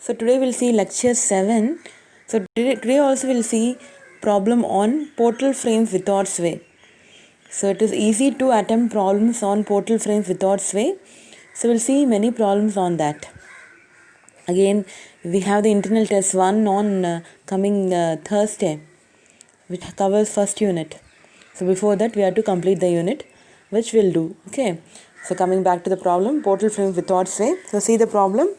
So today we'll see lecture 7. So today also we'll see problem on portal frames without sway. So it is easy to attempt problems on portal frames without sway. So we'll see many problems on that. Again, we have the internal test 1 on coming Thursday, which covers first unit. So before that we have to complete the unit, which we'll do. Okay. So coming back to the problem, portal frame without sway. So see the problem.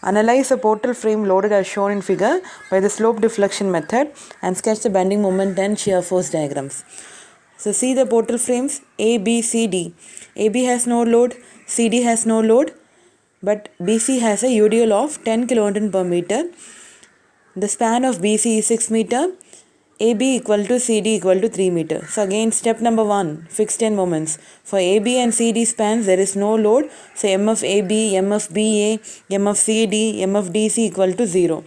Analyze a portal frame loaded as shown in figure by the slope deflection method and sketch the bending moment and shear force diagrams. So see the portal frames A, B, C, D. AB has no load, CD has no load, but BC has a UDL of 10 kN per meter. The span of BC is 6 meter. AB equal to CD equal to 3 meter. So again step number 1, fixed end moments. For AB and CD spans there is no load. So M of AB, M of BA, M of CD, M of DC equal to 0.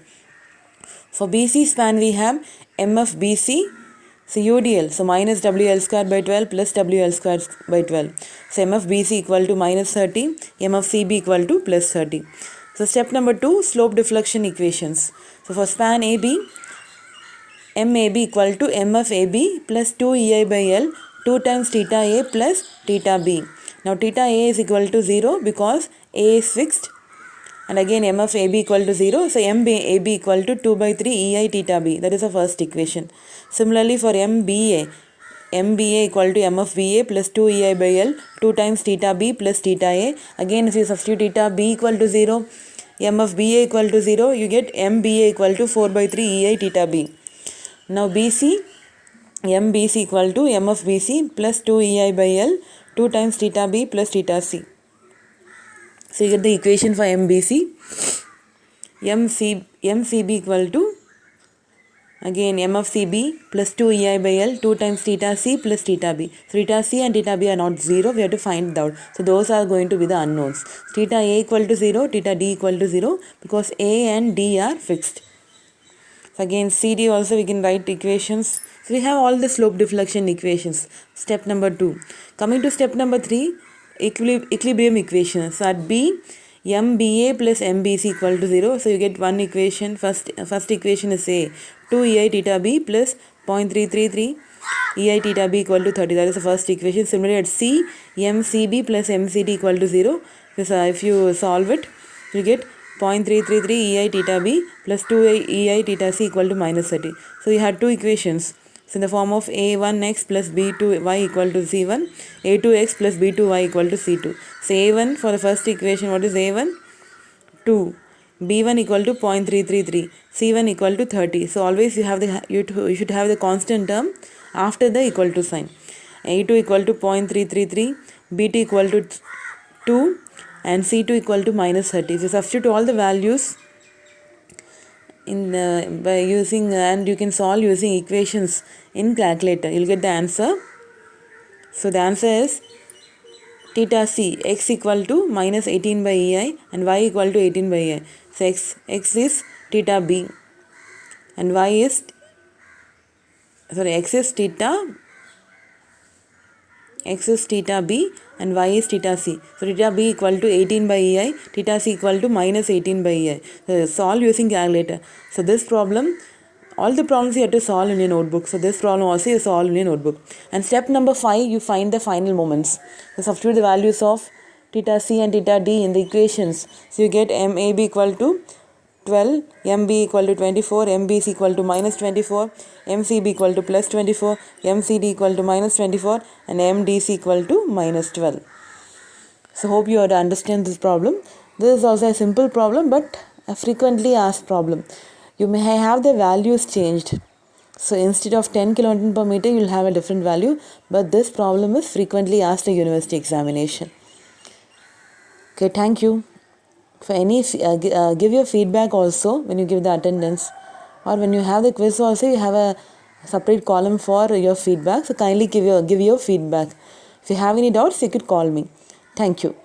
For BC span we have M of BC, so UDL, so minus WL square by 12 plus WL square by 12. So M of BC equal to minus 30, M of CB equal to plus 30. So step number 2, slope deflection equations. So for span AB, MAB equal to M of AB plus 2 EI by L 2 times theta A plus theta B. Now theta A is equal to 0 because A is fixed, and again M of AB equal to 0. So MAB equal to 2 by 3 EI theta B. That is the first equation. Similarly for MBA equal to M of BA plus 2 EI by L 2 times theta B plus theta A. Again if you substitute theta B equal to 0, M of BA equal to 0, you get MBA equal to 4 by 3 EI theta B. Now BC, MBC equal to M of BC plus 2 EI by L 2 times theta B plus theta C. So you get the equation for MBC. MCB equal to, again M of CB plus 2 EI by L 2 times theta C plus theta B. So theta C and theta B are not 0. We have to find out. So those are going to be the unknowns. Theta A equal to 0, theta D equal to 0 because A and D are fixed. So again CD also we can write equations. So we have all the slope deflection equations. Step number 2. Coming to step number 3, equilibrium equations. So at B, MBA plus MBC equal to 0. So you get one equation. First equation is A, 2 EI theta B plus 0.333 EI theta B equal to 30. That is the first equation. Similarly at C, MCB plus MCD equal to 0. So if you solve it, you get 0.333 EI theta B plus 2 EI theta C equal to minus 30. So you had two equations. So in the form of A1x plus B2y equal to C1, A2x plus B2y equal to C2. So A1 for the first equation, what is A1? 2. B1 equal to 0.333. C1 equal to 30. So always you have you should have the constant term after the equal to sign. A2 equal to 0.333, B2 equal to 2, and C2 equal to minus 30. So substitute all the values in by using, and you can solve using equations in calculator. You'll get the answer. So the answer is theta C, x equal to minus 18 by EI and y equal to 18 by EI. So x is theta B and y is, x is theta B and y is theta C. So theta B equal to 18 by EI, theta C equal to minus 18 by EI. So solve using calculator. So this problem, all the problems you have to solve in your notebook. So this problem also you solve in your notebook. And step number 5, you find the final moments. So substitute the values of theta C and theta D in the equations. So you get MAB equal to 12, MB equal to 24, MBC equal to minus 24, MCB equal to plus 24, MCD equal to minus 24, and MDC equal to minus 12. So hope you have to understand this problem. This is also a simple problem but a frequently asked problem. You may have the values changed. So instead of 10 kN per meter you will have a different value, but this problem is frequently asked in university examination. Okay, thank you. For any give your feedback also when you give the attendance, or when you have the quiz also you have a separate column for your feedback. So kindly give your feedback. If you have any doubts you could call me. Thank you.